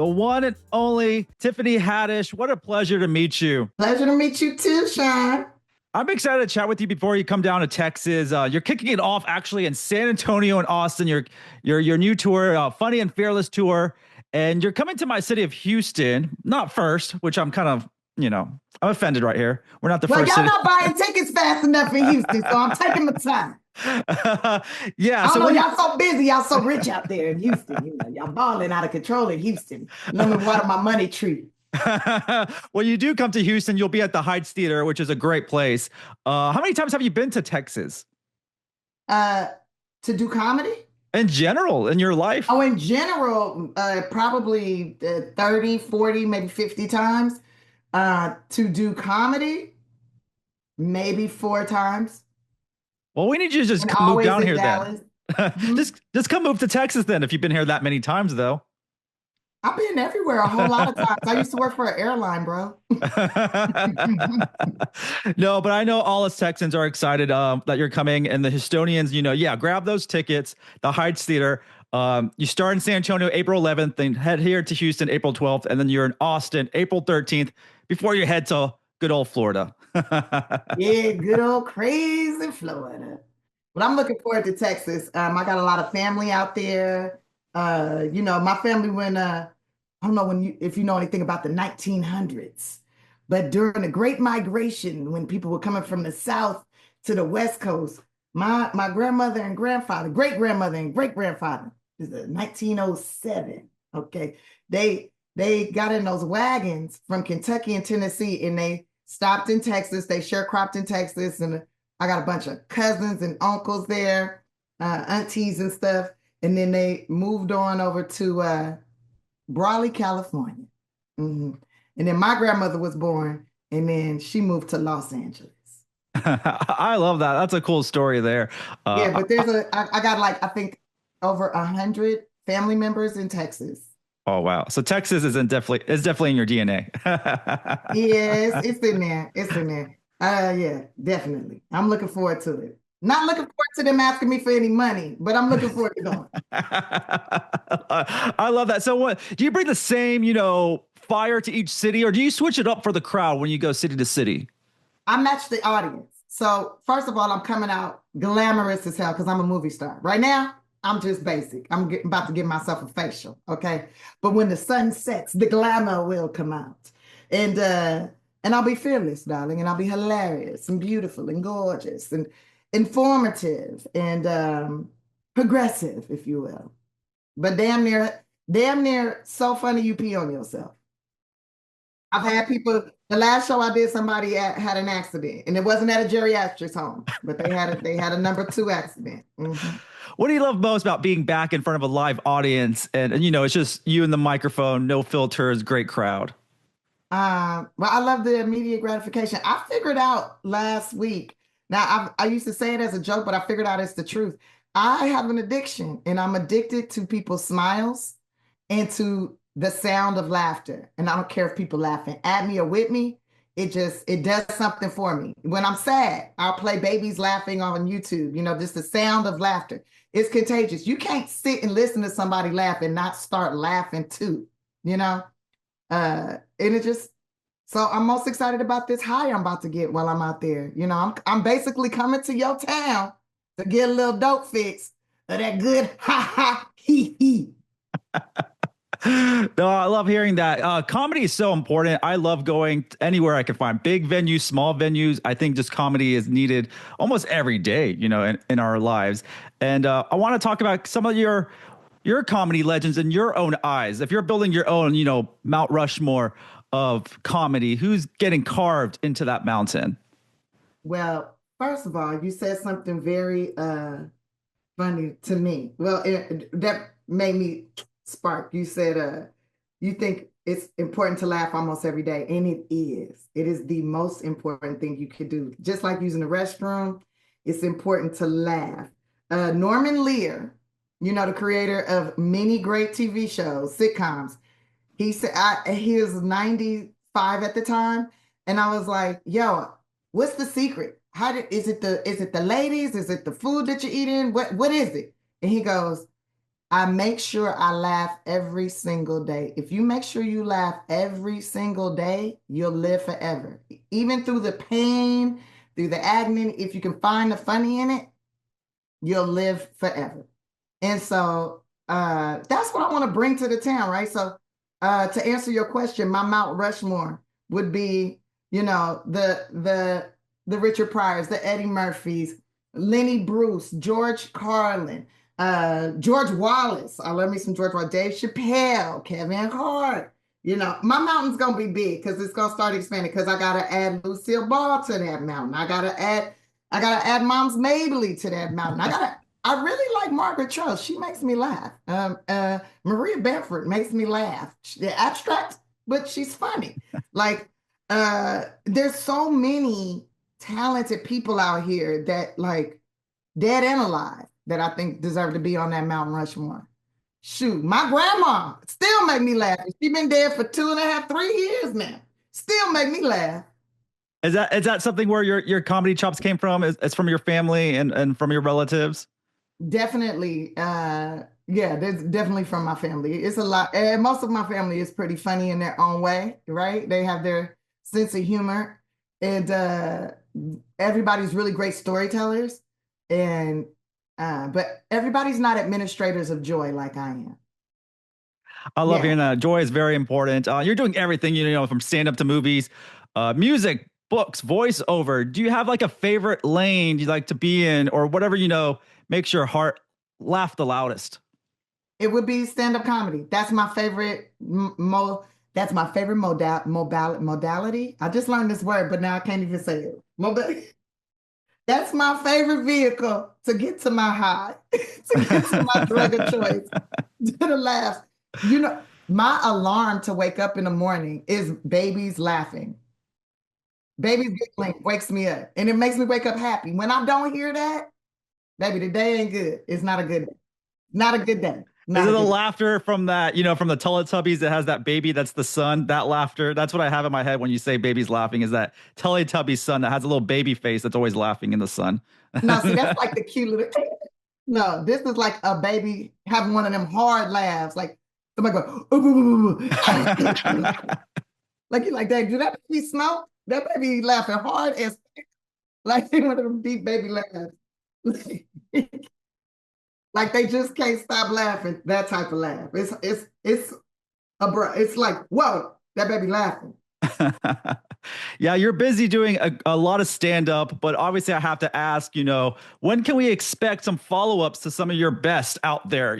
the one and only Tiffany Haddish. What a pleasure to meet you. Pleasure to meet you too, Sean. I'm excited to chat with you before you come down to Texas. You're kicking it off actually in San Antonio and Austin. Your new tour, Funny and Fearless tour, and you're coming to my city of Houston, not first, which I'm kind of, I'm offended right here. We're not the Well, first y'all city. not buying tickets fast enough in Houston, so I'm taking my time. Yeah, I don't so know, y'all so busy, y'all so rich out there in Houston. Y'all balling out of control in Houston. Let me water my money tree. When you do come to Houston, you'll be at the Heights Theater, which is a great place. How many times have you been to Texas? To do comedy? In general, in your life? Oh, in general, probably 30, 40, maybe 50 times. To do comedy, maybe 4 times. Well, we need you to just And come move always down in here Dallas. then. Just come move to Texas then if you've been here that many times though. I've been everywhere a whole lot of times. I used to work for an airline, bro. No, but I know all us Texans are excited that you're coming, and the Houstonians, yeah, grab those tickets. The Heights Theater. You start in San Antonio April 11th, then head here to Houston April 12th, and then you're in Austin April 13th before you head to good old Florida. Yeah, good old crazy Florida. But I'm looking forward to Texas. I got a lot of family out there. My family went, I don't know if you know anything about the 1900s, but during the Great Migration, when people were coming from the South to the West Coast, my grandmother and grandfather, great grandmother and great grandfather, is 1907. Okay, they got in those wagons from Kentucky and Tennessee, and they stopped in Texas. They sharecropped in Texas, and I got a bunch of cousins and uncles there, aunties and stuff. And then they moved on over to Brawley, California. Mm-hmm. And then my grandmother was born, and then she moved to Los Angeles. I love that. That's a cool story there. Yeah, but I got like, I think over 100 family members in Texas. Oh wow! So Texas is definitely in your DNA. Yes, it's in there. It's in there. Yeah, definitely. I'm looking forward to it. Not looking forward to them asking me for any money, but I'm looking forward to going. I love that. So what do you bring the same, fire to each city, or do you switch it up for the crowd when you go city to city? I match the audience. So first of all, I'm coming out glamorous as hell because I'm a movie star. Right now, I'm just basic. I'm about to give myself a facial, okay? But when the sun sets, the glamour will come out. And I'll be fearless, darling, and I'll be hilarious and beautiful and gorgeous and informative and progressive, if you will. But damn near so funny you pee on yourself. I've had people, the last show I did, somebody had an accident, and it wasn't at a geriatrics home, but they had a number 2 accident. Mm-hmm. What do you love most about being back in front of a live audience? And it's just you and the microphone, no filters, great crowd. Well, I love the immediate gratification. I figured out last week. Now, I used to say it as a joke, but I figured out it's the truth. I have an addiction, and I'm addicted to people's smiles and to the sound of laughter. And I don't care if people laughing at me or with me. It does something for me. When I'm sad, I'll play babies laughing on YouTube. Just the sound of laughter. It's contagious. You can't sit and listen to somebody laugh and not start laughing too. And it just, so I'm most excited about this high I'm about to get while I'm out there. I'm basically coming to your town to get a little dope fix of that good ha ha he he. No, I love hearing that. Comedy is so important. I love going anywhere I can find big venues, small venues. I think just comedy is needed almost every day, in our lives. And I want to talk about some of your comedy legends in your own eyes. If you're building your own, Mount Rushmore of comedy, who's getting carved into that mountain? Well, first of all, you said something very funny to me. Well, that made me spark. You said you think it's important to laugh almost every day, and it is. It is the most important thing you could do. Just like using the restroom, it's important to laugh. Norman Lear, the creator of many great TV shows, sitcoms, he said he was 95 at the time, and I was like, "Yo, what's the secret? Is it the ladies? Is it the food that you're eating? What is it?" And he goes, I make sure I laugh every single day. If you make sure you laugh every single day, you'll live forever. Even through the pain, through the agony, if you can find the funny in it, you'll live forever. And so that's what I want to bring to the town, right? So to answer your question, my Mount Rushmore would be, the Richard Pryors, the Eddie Murphys, Lenny Bruce, George Carlin, George Wallace. I love me some George Wallace, Dave Chappelle, Kevin Hart. My mountain's gonna be big because it's gonna start expanding because I gotta add Lucille Ball to that mountain. I gotta add Mom's Mabley to that mountain. I really like Margaret Cho. She makes me laugh. Maria Bamford makes me laugh. They're abstract, but she's funny. Like, there's so many talented people out here that, like, dead and alive, that I think deserve to be on that Mount Rushmore. Shoot, my grandma still make me laugh. She's been dead for 2.5, 3 years now. Still make me laugh. Is that something where your comedy chops came from? Is from your family and from your relatives? Definitely. Yeah, there's definitely from my family. It's a lot. And most of my family is pretty funny in their own way, right? They have their sense of humor. And everybody's really great storytellers. And but everybody's not administrators of joy like I am. I love Yeah. hearing that. Joy is very important. You're doing everything, from stand up to movies, music, books, voiceover. Do you have like a favorite lane you like to be in, or whatever makes your heart laugh the loudest? It would be stand-up comedy. That's my favorite modality. I just learned this word, but now I can't even say it. That's my favorite vehicle to get to my high, to get to my drug of choice, to the laughs. My alarm to wake up in the morning is babies laughing. Babies giggling wakes me up, and it makes me wake up happy. When I don't hear that, baby, the day ain't good. It's not a good day. Not a good day. Is Not it a the good day. laughter from that, from the Teletubbies that has that baby that's the sun? That laughter, that's what I have in my head when you say baby's laughing, is that Teletubby son that has a little baby face that's always laughing in the sun. No, see, that's like the cute little. No, this is like a baby having one of them hard laughs, like somebody go, ooh, ooh, ooh, ooh. Like you like that. Do that baby smoke? That baby laughing hard as like one of them deep baby laughs. Like they just can't stop laughing. That type of laugh. It's like, whoa, that baby laughing. Yeah, you're busy doing a lot of stand up, but obviously I have to ask, when can we expect some follow ups to some of your best out there?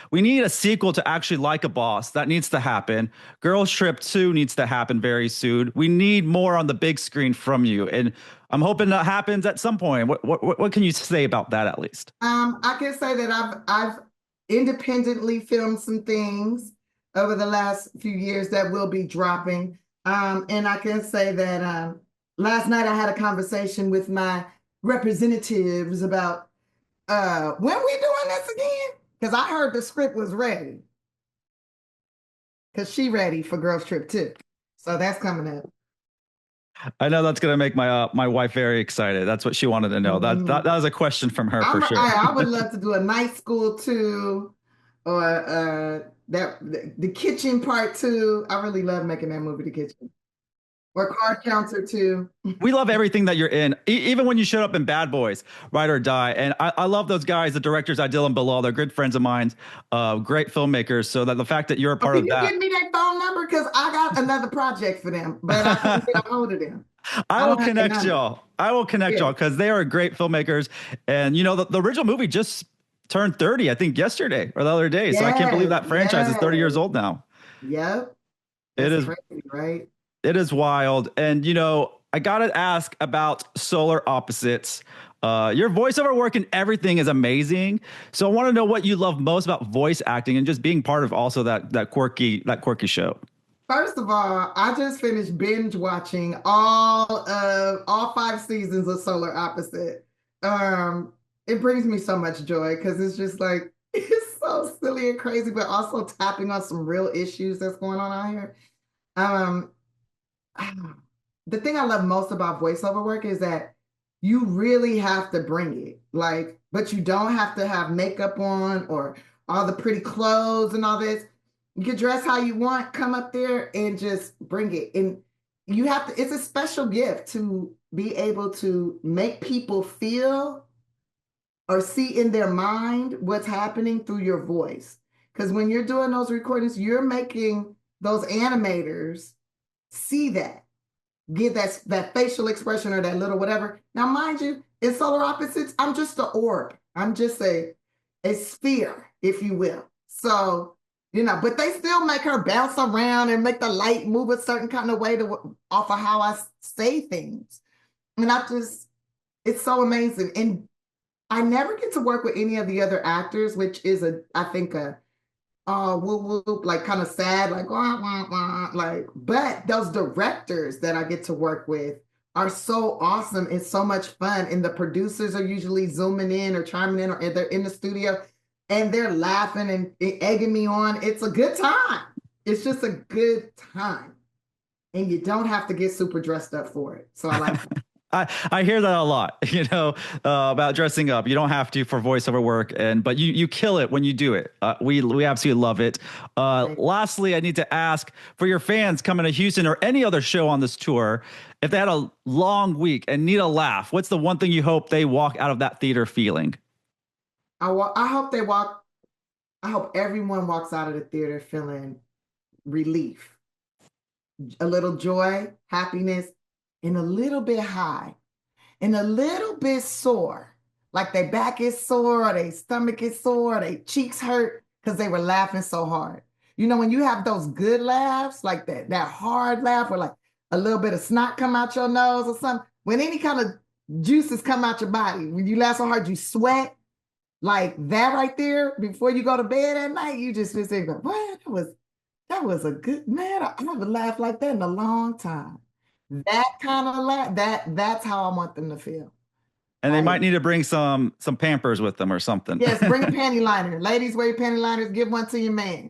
We need a sequel to Actually Like a Boss. That needs to happen. Girls Trip 2 needs to happen very soon. We need more on the big screen from you. And I'm hoping that happens at some point. What can you say about that at least? I can say that I've independently filmed some things over the last few years that will be dropping. And I can say that last night I had a conversation with my representatives about when we doing this again? Because I heard the script was ready. Because she ready for Girls Trip 2. So that's coming up. I know that's going to make my wife very excited. That's what she wanted to know. That was a question from her for sure. I would love to do a night school too, or the kitchen part two. I really love making that movie, The Kitchen, or Card Counter too. We love everything that you're in, even when you showed up in Bad Boys, Ride or Die. And I love those guys, the directors, Adil and Bilal. They're good friends of mine, great filmmakers. So that the fact that you're a part Can of you that. give me that phone number? Because I got another project for them, but I couldn't get a hold of them. I will connect y'all. I will connect y'all because they are great filmmakers. And, the original movie just turned 30, I think, yesterday or the other day. So I can't believe that franchise is 30 years old now. Yep. It is crazy, right? It is wild. And, I got to ask about Solar Opposites. Your voiceover work and everything is amazing. So I want to know what you love most about voice acting and just being part of also that quirky show. First of all, I just finished binge watching all 5 seasons of Solar Opposite. It brings me so much joy because it's just like it's so silly and crazy, but also tapping on some real issues that's going on out here. Um, the thing I love most about voiceover work is that you really have to bring it, like, but you don't have to have makeup on or all the pretty clothes and all this. You can dress how you want, come up there and just bring it. And you have to, it's a special gift to be able to make people feel or see in their mind what's happening through your voice. Because when you're doing those recordings, you're making those animators see that, get that facial expression or that little whatever. Now, mind you, in solar opposites, I'm just an orb. I'm just a sphere, if you will. So, but they still make her bounce around and make the light move a certain kind of way off of how I say things. And it's so amazing. And I never get to work with any of the other actors, which is I think whoop, whoop, like kind of sad, like wah, wah, wah, like. But those directors that I get to work with are so awesome. It's so much fun, and the producers are usually zooming in or chiming in, or they're in the studio, and they're laughing and egging me on. It's a good time. It's just a good time, and you don't have to get super dressed up for it. So I like. I hear that a lot, about dressing up. You don't have to for voiceover work, but you kill it when you do it. We absolutely love it. Lastly, I need to ask for your fans coming to Houston or any other show on this tour, if they had a long week and need a laugh, what's the one thing you hope they walk out of that theater feeling? I hope everyone walks out of the theater feeling relief, a little joy, happiness, and a little bit high, and a little bit sore, like their back is sore, or their stomach is sore, or their cheeks hurt because they were laughing so hard. When you have those good laughs, like that hard laugh, where like a little bit of snot come out your nose or something, when any kind of juices come out your body, when you laugh so hard, you sweat, like that right there, before you go to bed at night, you just sit there and go, wow, that was a good, man, I haven't laughed like that in a long time. That kind of laugh, that's how I want them to feel. And they might need to bring some Pampers with them or something. Yes, bring a panty liner. Ladies, wear your panty liners. Give one to your man,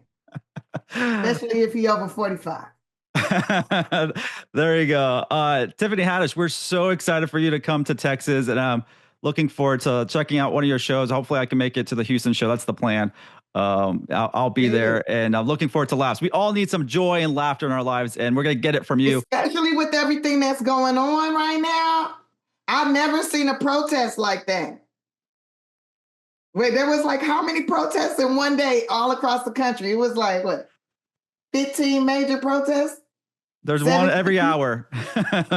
especially if he over 45. There you go. Tiffany Haddish, we're so excited for you to come to Texas, and I'm looking forward to checking out one of your shows. Hopefully I can make it to the Houston show. That's the plan. I'll be there, and I'm looking forward to laughs. We all need some joy and laughter in our lives, and we're going to get it from you. Especially with everything that's going on right now. I've never seen a protest like that. Wait, there was like how many protests in one day all across the country? It was like, what, 15 major protests? There's 17? One every hour.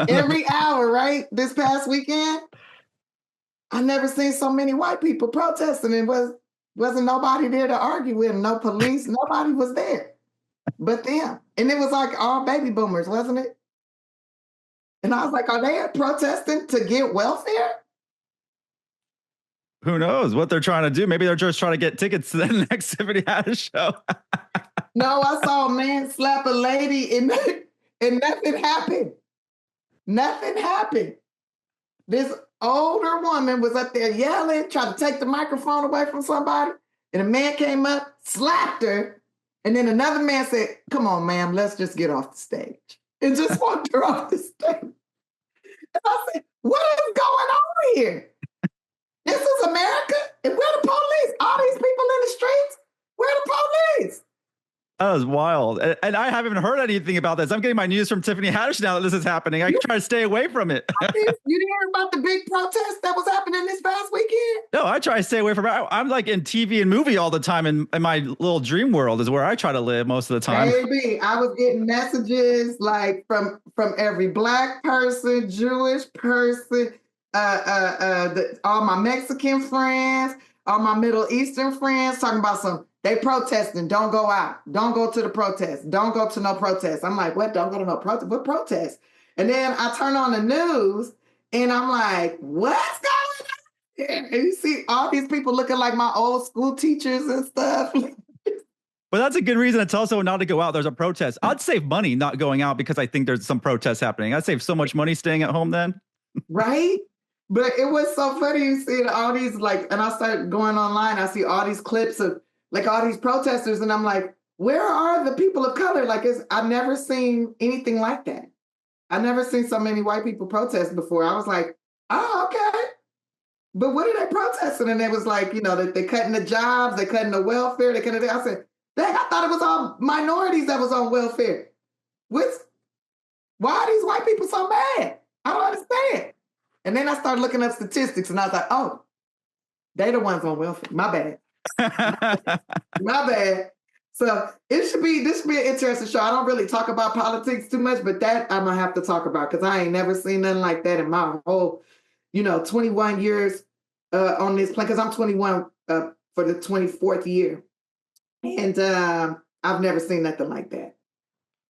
Every hour, right? This past weekend? I've never seen so many white people protesting. It wasn't nobody there to argue with them, no police, nobody was there but them. And it was like all baby boomers, wasn't it? And I was like, are they protesting to get welfare? Who knows what they're trying to do? Maybe they're just trying to get tickets to the next Tiffany Haddish show. No, I saw a man slap a lady and nothing happened. Nothing happened. This older woman was up there yelling, trying to take the microphone away from somebody. And a man came up, slapped her. And then another man said, come on, ma'am, let's just get off the stage. And just walked her off the stage. And I said, what is going on here? This is America? And where the police? All these people in the streets? Where the police? That was wild. And I haven't heard anything about this. I'm getting my news from Tiffany Haddish now that this is happening. I can try to stay away from it. You didn't hear about the big protest that was happening this past weekend? No, I try to stay away from it. I'm like in TV and movie all the time. In my little dream world is where I try to live most of the time. Baby, I was getting messages like from every Black person, Jewish person, all my Mexican friends, all my Middle Eastern friends talking about they protesting. Don't go out. Don't go to the protest. Don't go to no protest. I'm like, what? Don't go to no protest? What protest? And then I turn on the news and I'm like, what's going on here? And you see all these people looking like my old school teachers and stuff. But that's a good reason to tell someone not to go out. There's a protest. I'd save money not going out because I think there's some protests happening. I'd save so much money staying at home then. Right? But it was so funny. You see all these and I started going online. I see all these clips of like all these protesters, and I'm like, where are the people of color? Like, I've never seen anything like that. I've never seen so many white people protest before. I was like, oh, okay. but what are they protesting? And it was like, you know, they're cutting the jobs, they're cutting the welfare, they're cutting. I said, dang, I thought it was all minorities that was on welfare. Why are these white people so mad? I don't understand. And then I started looking up statistics, and I was like, oh, they the ones on welfare. My bad. My bad. So this should be an interesting show. I don't really talk about politics too much, but that I'm gonna have to talk about because I ain't never seen nothing like that in my whole, 21 years on this plane. Because I'm 21 for the 24th year, and I've never seen nothing like that.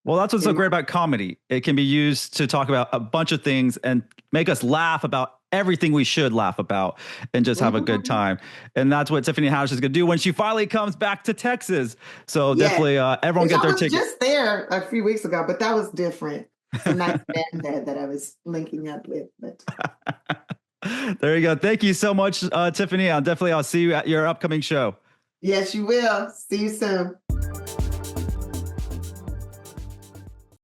Well, that's what's so great about comedy. It can be used to talk about a bunch of things and make us laugh about everything we should laugh about and just have a good time. And that's what Tiffany Haddish is going to do when she finally comes back to Texas. So definitely everyone get their tickets. I was just there a few weeks ago, but that was different. It's a nice band that I was linking up with. But there you go. Thank you so much, Tiffany. I'll see you at your upcoming show. Yes, you will. See you soon.